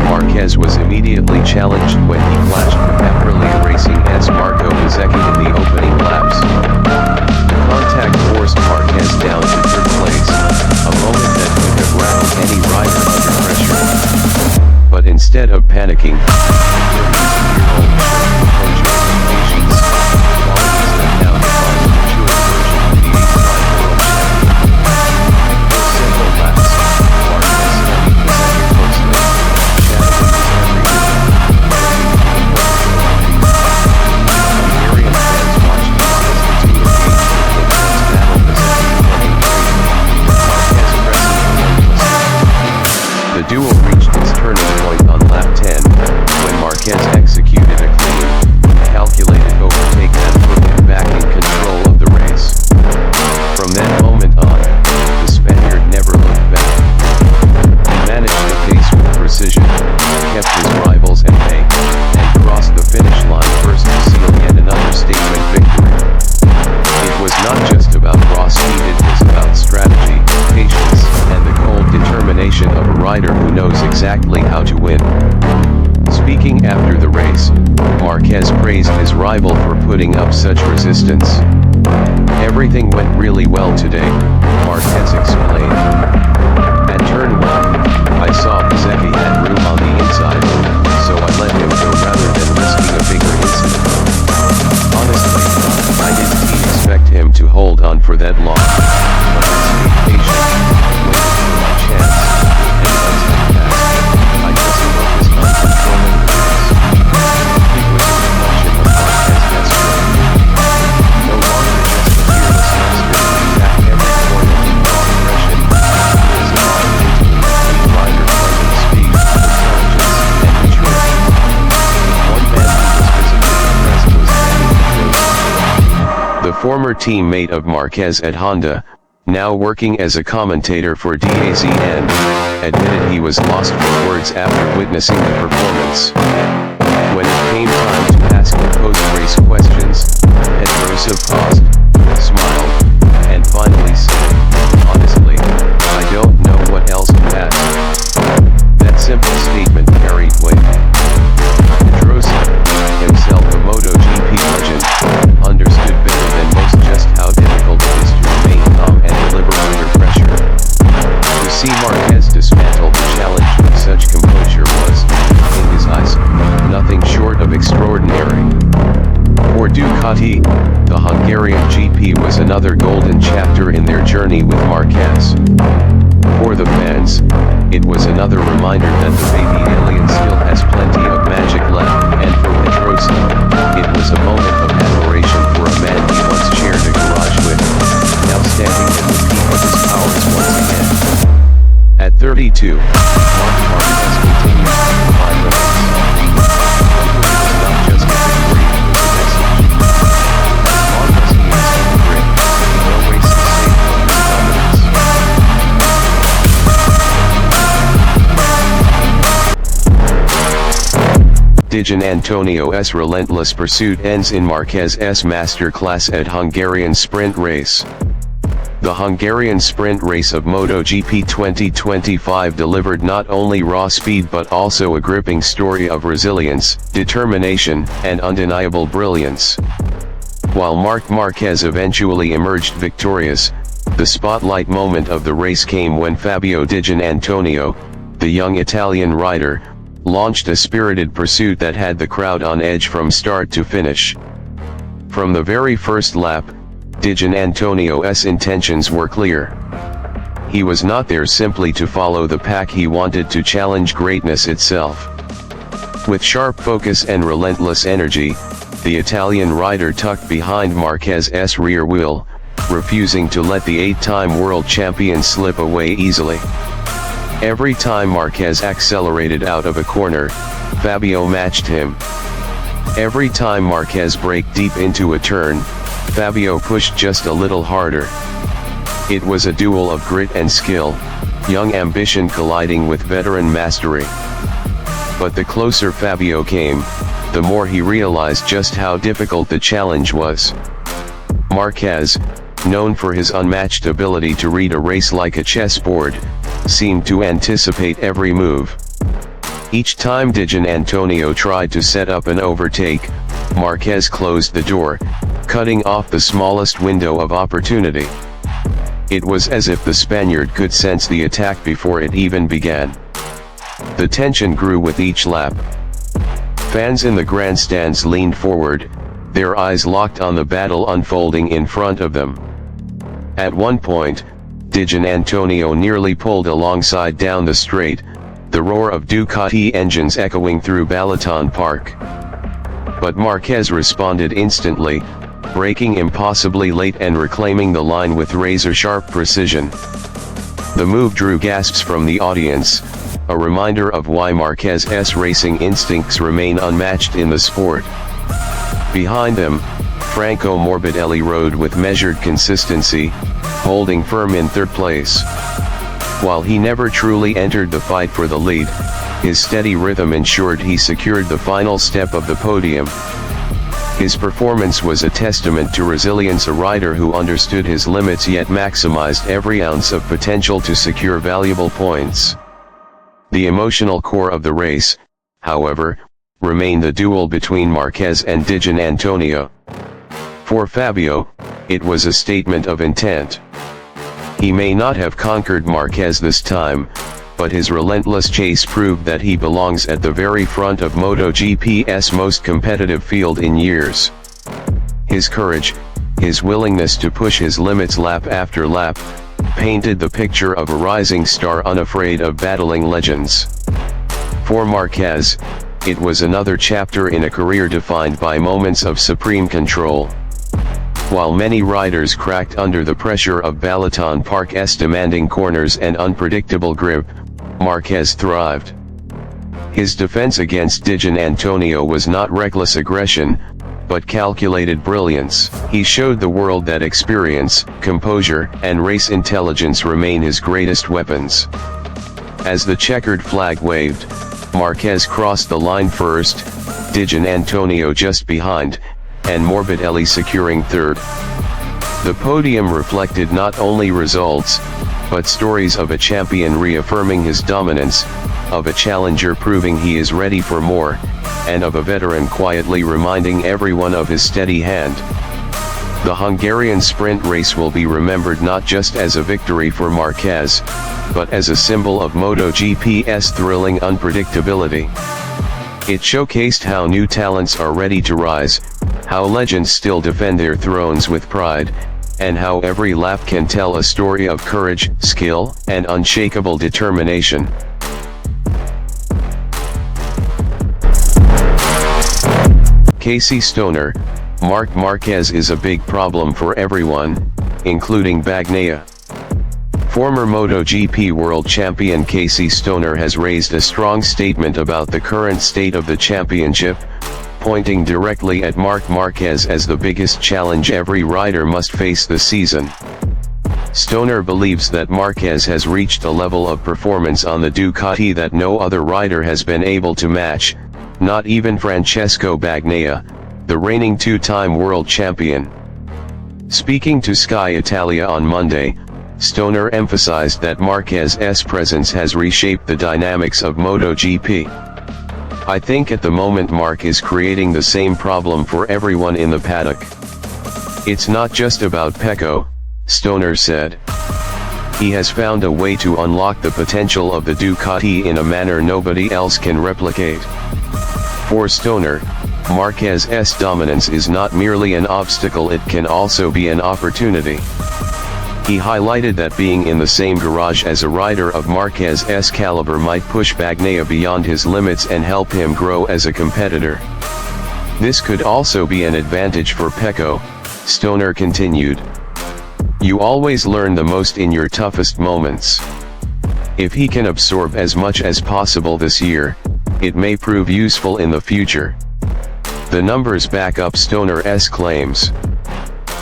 Marquez was immediately challenged when he clashed with Aprilia Racing's Marco Bezzecchi in the opening laps. The contact forced Marquez down to third place, a moment that could have rattled any rider under pressure. But instead of panicking, the 32-year-old showed composure and patience, qualities that now define the mature version of the 8-time world champion. For several laps, Marquez studied Bezzecchi closely, shadowing his every move, Hungarian fans watched him as the two engaged in an intense battle, Bezzecchi running bravely, Marquez pressing relentlessly. The duel reached its turning point on lap 10, when Marquez executed a clean, calculated overtake that put him back in control of the race. From that moment on, the Spaniard never looked back. He managed the pace with precision, kept his rivals at bay, and crossed the finish line first to seal yet another statement victory. It was not just about raw speed, it was about strategy, patience, and the cold determination of a rider who knows exactly how to win. Speaking after the race, Marquez praised his rival for putting up such resistance. "Everything went really well today," Marquez explained. "At turn 1, I saw Bezzecchi had room on the inside, so I let him go rather than risking a bigger incident. Honestly, I didn't expect him to hold on for that long, but I stayed patient, waited for my chance, and once it passed, I just focused on controlling the race." It was a reflection of Marquez's strength. No longer just a fearless youngster who attacked every corner with raw aggression, he has evolved into a complete rider blending speed, intelligence, and maturity. One man who was visibly impressed was Dani Pedrosa. The former teammate of Marquez at Honda, now working as a commentator for DAZN, admitted he was lost for words after witnessing the performance. When it came time to ask the post-race questions, Pedrosa paused, smiled, and finally said, "Honestly, I don't know what else to ask." That simple statement carried weight. Pedrosa, himself a MotoGP legend, understood better than most just how difficult it is to remain calm and deliver under pressure. To see Marquez dismantle the challenge with such composure was, in his eyes, nothing short of extraordinary. For Ducati, the Hungarian GP was another golden chapter in their journey with Marquez. For the fans, it was another reminder that the baby alien still has plenty of magic left, and for Pedrosa, it was a moment of admiration for a man he once shared a garage with, now standing at the peak of his powers once again. At 32, Marc Marquez continues to define the race. Hungary was not just a victory, it was a message. As long as he is on the grid, no race is safe from his dominance. Dani Antonio's relentless pursuit ends in Marquez's masterclass at Hungarian sprint race. The Hungarian sprint race of MotoGP 2025 delivered not only raw speed but also a gripping story of resilience, determination, and undeniable brilliance. While Marc Marquez eventually emerged victorious, the spotlight moment of the race came when Fabio Di Giannantonio, the young Italian rider, launched a spirited pursuit that had the crowd on edge from start to finish. From the very first lap, Di Giannantonio's intentions were clear. He was not there simply to follow the pack, he wanted to challenge greatness itself. With sharp focus and relentless energy, the Italian rider tucked behind Marquez's rear wheel, refusing to let the 8-time world champion slip away easily. Every time Marquez accelerated out of a corner, Fabio matched him. Every time Marquez braked deep into a turn, Fabio pushed just a little harder. It was a duel of grit and skill, young ambition colliding with veteran mastery. But the closer Fabio came, the more he realized just how difficult the challenge was. Marquez, known for his unmatched ability to read a race like a chessboard, seemed to anticipate every move. Each time Dani Antonio tried to set up an overtake, Marquez closed the door, cutting off the smallest window of opportunity. It was as if the Spaniard could sense the attack before it even began. The tension grew with each lap. Fans in the grandstands leaned forward, their eyes locked on the battle unfolding in front of them. At one point, Dani Antonio nearly pulled alongside down the straight, the roar of Ducati engines echoing through Balaton Park. But Marquez responded instantly, braking impossibly late and reclaiming the line with razor-sharp precision. The move drew gasps from the audience, a reminder of why Marquez's racing instincts remain unmatched in the sport. Behind them, Franco Morbidelli rode with measured consistency, holding firm in third place. While he never truly entered the fight for the lead, his steady rhythm ensured he secured the final step of the podium. His performance was a testament to resilience, a rider who understood his limits yet maximized every ounce of potential to secure valuable points. The emotional core of the race, however, remained the duel between Marquez and Dani Antonio. For Fabio, it was a statement of intent. He may not have conquered Marquez this time, but his relentless chase proved that he belongs at the very front of MotoGP's most competitive field in years. His courage, his willingness to push his limits lap after lap, painted the picture of a rising star unafraid of battling legends. For Marquez, it was another chapter in a career defined by moments of supreme control. While many riders cracked under the pressure of Balaton Park's demanding corners and unpredictable grip, Marquez thrived. His defense against Dani Antonio was not reckless aggression, but calculated brilliance. He showed the world that experience, composure, and race intelligence remain his greatest weapons. As the checkered flag waved, Marquez crossed the line first, Dani Antonio just behind, and Morbidelli securing third. The podium reflected not only results, but stories of a champion reaffirming his dominance, of a challenger proving he is ready for more, and of a veteran quietly reminding everyone of his steady hand. The Hungarian sprint race will be remembered not just as a victory for Marquez, but as a symbol of MotoGP's thrilling unpredictability. It showcased how new talents are ready to rise, how legends still defend their thrones with pride, and how every lap can tell a story of courage, skill, and unshakable determination. Casey Stoner, Marc Marquez is a big problem for everyone, including Bagnaia. Former MotoGP world champion Casey Stoner has raised a strong statement about the current state of the championship, pointing directly at Marc Marquez as the biggest challenge every rider must face this season. Stoner believes that Marquez has reached a level of performance on the Ducati that no other rider has been able to match, not even Francesco Bagnaia, the reigning two-time world champion. Speaking to Sky Italia on Monday, Stoner emphasized that Marquez's presence has reshaped the dynamics of MotoGP. "I think at the moment Marc is creating the same problem for everyone in the paddock. It's not just about Pecco," Stoner said. "He has found a way to unlock the potential of the Ducati in a manner nobody else can replicate." For Stoner, Marquez's dominance is not merely an obstacle, it can also be an opportunity. He highlighted that being in the same garage as a rider of Marquez's caliber might push Bagnaia beyond his limits and help him grow as a competitor. "This could also be an advantage for Pecco," Stoner continued. "You always learn the most in your toughest moments. If he can absorb as much as possible this year, it may prove useful in the future." The numbers back up Stoner's claims.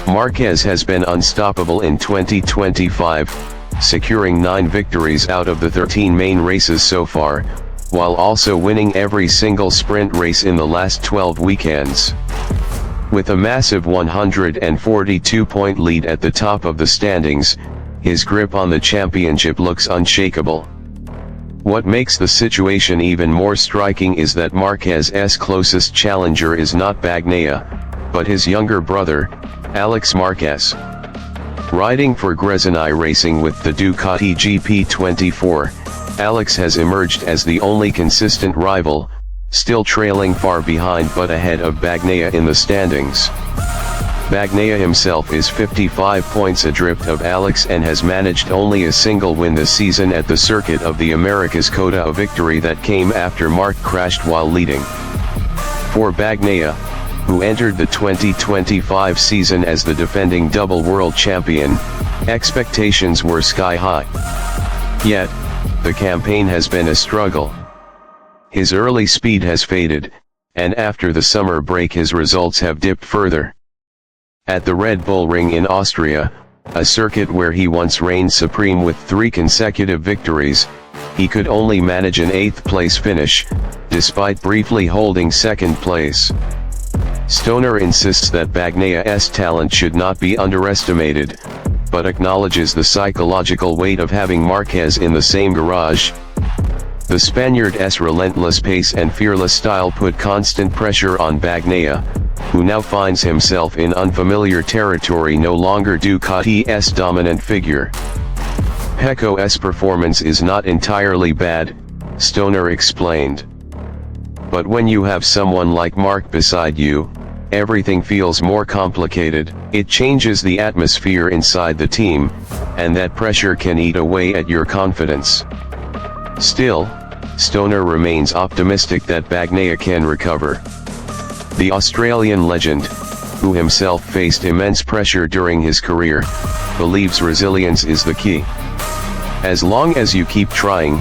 Marquez has been unstoppable in 2025, securing 9 victories out of the 13 main races so far, while also winning every single sprint race in the last 12 weekends. With a massive 142-point lead at the top of the standings, his grip on the championship looks unshakable. What makes the situation even more striking is that Marquez's closest challenger is not Bagnaia, but his younger brother, Alex Marquez. Riding for Gresini Racing with the Ducati GP24, Alex has emerged as the only consistent rival, still trailing far behind but ahead of Bagnaia in the standings. Bagnaia himself is 55 points adrift of Alex and has managed only a single win this season at the Circuit of the Americas Coda, a victory that came after Marc crashed while leading. For Bagnaia, who entered the 2025 season as the defending double world champion, expectations were sky high. Yet, the campaign has been a struggle. His early speed has faded, and after the summer break his results have dipped further. At the Red Bull Ring in Austria, a circuit where he once reigned supreme with 3 consecutive victories, he could only manage an 8th place finish, despite briefly holding 2nd place. Stoner insists that Bagnaia's talent should not be underestimated, but acknowledges the psychological weight of having Marquez in the same garage. The Spaniard's relentless pace and fearless style put constant pressure on Bagnaia, who now finds himself in unfamiliar territory, no longer Ducati's dominant figure. Pecco's performance is not entirely bad, Stoner explained. But when you have someone like Marc beside you, everything feels more complicated. It changes the atmosphere inside the team, and that pressure can eat away at your confidence. Still, Stoner remains optimistic that Bagnaia can recover. The Australian legend, who himself faced immense pressure during his career, believes resilience is the key. As long as you keep trying,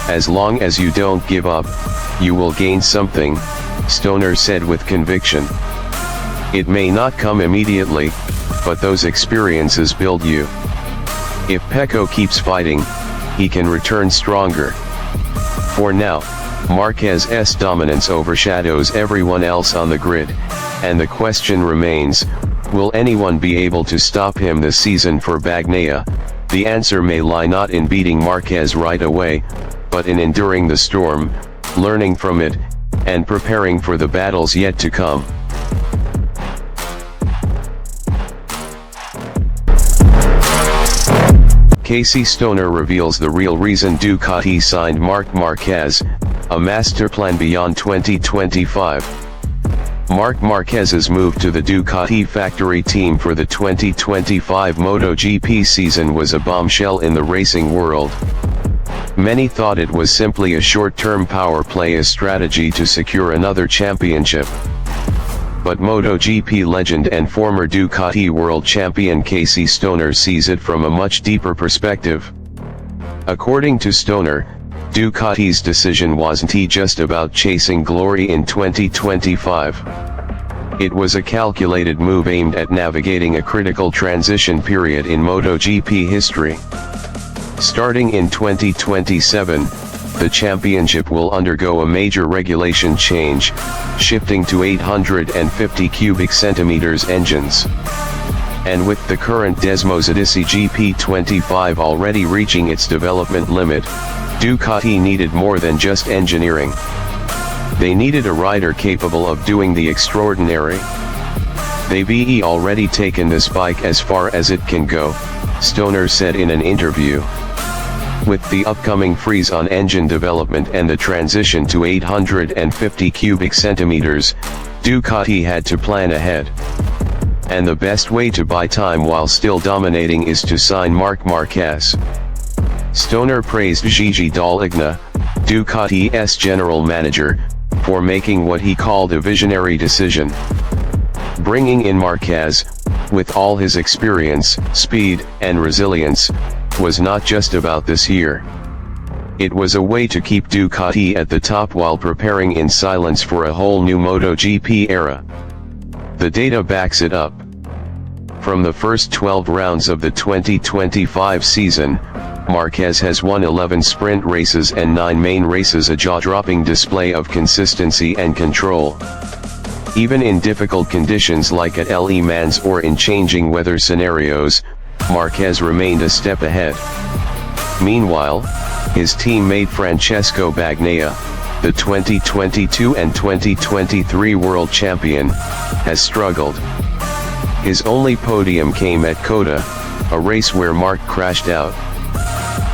as long as you don't give up, you will gain something, Stoner said with conviction. It may not come immediately, but those experiences build you. If Pecco keeps fighting, he can return stronger. For now, Marquez's dominance overshadows everyone else on the grid, and the question remains, will anyone be able to stop him this season? For Bagnaia, the answer may lie not in beating Marquez right away, but in enduring the storm, learning from it, and preparing for the battles yet to come. Casey Stoner reveals the real reason Ducati signed Marc Marquez, a master plan beyond 2025. Marc Marquez's move to the Ducati factory team for the 2025 MotoGP season was a bombshell in the racing world. Many thought it was simply a short-term power play, a strategy to secure another championship. But MotoGP legend and former Ducati world champion Casey Stoner sees it from a much deeper perspective. According to Stoner, Ducati's decision wasn't just about chasing glory in 2025. It was a calculated move aimed at navigating a critical transition period in MotoGP history. Starting in 2027, the championship will undergo a major regulation change, shifting to 850 cubic centimeters engines. And with the current Desmosedici GP25 already reaching its development limit, Ducati needed more than just engineering. They needed a rider capable of doing the extraordinary. They've already taken this bike as far as it can go, Stoner said in an interview. With the upcoming freeze on engine development and the transition to 850 cubic centimeters, Ducati had to plan ahead. And the best way to buy time while still dominating is to sign Marc Marquez. Stoner praised Gigi Dall'Igna, Ducati's general manager, for making what he called a visionary decision. Bringing in Marquez, with all his experience, speed, and resilience, was not just about this year. It was a way to keep Ducati at the top while preparing in silence for a whole new MotoGP era. The data backs it up. From the first 12 rounds of the 2025 season, Marquez has won 11 sprint races and 9 main races, a jaw-dropping display of consistency and control. Even in difficult conditions like at Le Mans or in changing weather scenarios, Marquez remained a step ahead. Meanwhile, his teammate Francesco Bagnaia, the 2022 and 2023 world champion, has struggled. His only podium came at Coda, a race where Marc crashed out.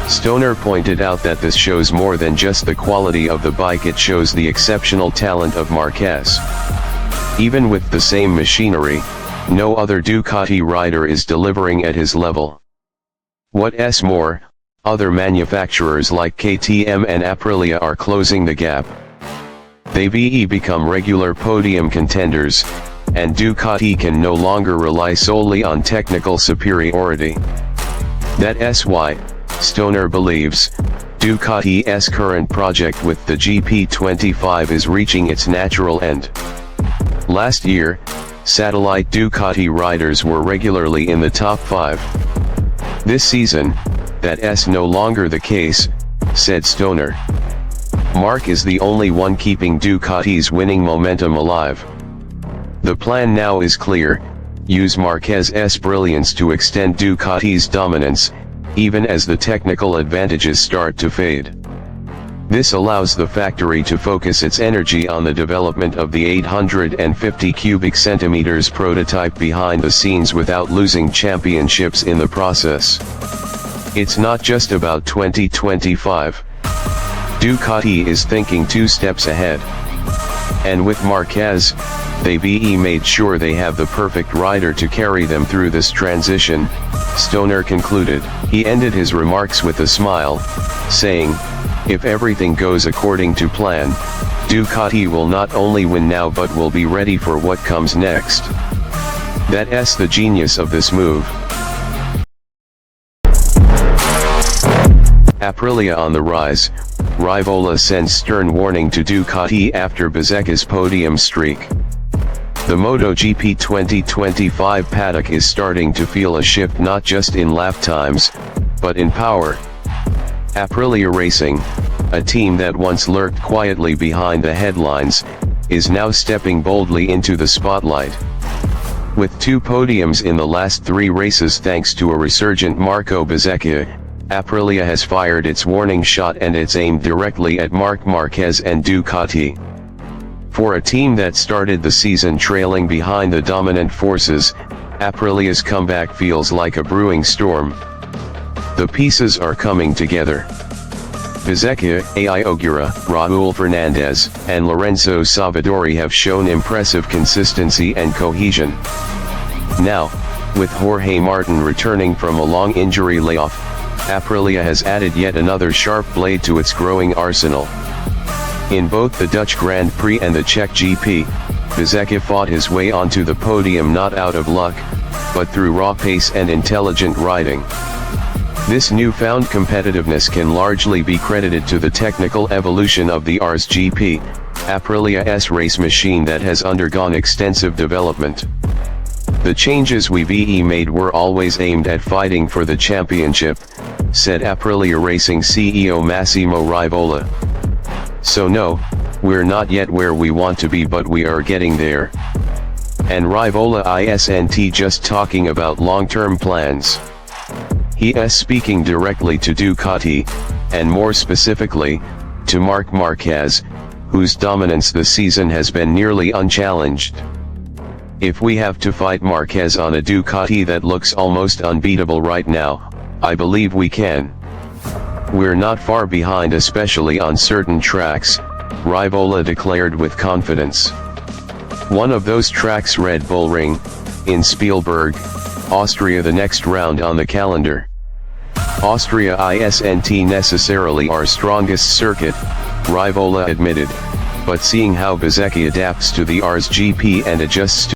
Stoner pointed out that this shows more than just the quality of the bike, it shows the exceptional talent of Marquez. Even with the same machinery, no other Ducati rider is delivering at his level. What's more, other manufacturers like KTM and Aprilia are closing the gap. They've become regular podium contenders, and Ducati can no longer rely solely on technical superiority. That's why, Stoner believes, Ducati's current project with the GP25 is reaching its natural end. Last year, satellite Ducati riders were regularly in the top 5. This season, that's no longer the case, said Stoner. Marc is the only one keeping Ducati's winning momentum alive. The plan now is clear: use Marquez's brilliance to extend Ducati's dominance, even as the technical advantages start to fade. This allows the factory to focus its energy on the development of the 850 cubic centimeters prototype behind the scenes without losing championships in the process. It's not just about 2025. Ducati is thinking 2 steps ahead. And with Marquez, they've made sure they have the perfect rider to carry them through this transition, Stoner concluded. He ended his remarks with a smile, saying, "If everything goes according to plan, Ducati will not only win now but will be ready for what comes next." That's the genius of this move. Aprilia on the rise. Rivola sends stern warning to Ducati after Bezzecchi's podium streak. The MotoGP 2025 paddock is starting to feel a shift not just in lap times, but in power. Aprilia Racing, a team that once lurked quietly behind the headlines, is now stepping boldly into the spotlight. With 2 podiums in the last 3 races thanks to a resurgent Marco Bezzecchi, Aprilia has fired its warning shot, and it's aimed directly at Marc Marquez and Ducati. For a team that started the season trailing behind the dominant forces, Aprilia's comeback feels like a brewing storm. The pieces are coming together. Bezzecchi, Ai Ogura, Raul Fernandez, and Lorenzo Savadori have shown impressive consistency and cohesion. Now, with Jorge Martin returning from a long injury layoff, Aprilia has added yet another sharp blade to its growing arsenal. In both the Dutch Grand Prix and the Czech GP, Bezzecchi fought his way onto the podium not out of luck, but through raw pace and intelligent riding. This newfound competitiveness can largely be credited to the technical evolution of the RSGP, Aprilia's race machine that has undergone extensive development. The changes we've made were always aimed at fighting for the championship, said Aprilia Racing CEO Massimo Rivola. So no, we're not yet where we want to be, but we are getting there. And Rivola isn't just talking about long-term plans. He is speaking directly to Ducati, and more specifically, to Marc Marquez, whose dominance this season has been nearly unchallenged. If we have to fight Marquez on a Ducati that looks almost unbeatable right now, I believe we can. We're not far behind, especially on certain tracks, Rivola declared with confidence. One of those tracks, Red Bull Ring, in Spielberg, Austria, the next round on the calendar. Austria isn't necessarily our strongest circuit, Rivola admitted, but seeing how Bezzecchi adapts to the RSGP and adjusts to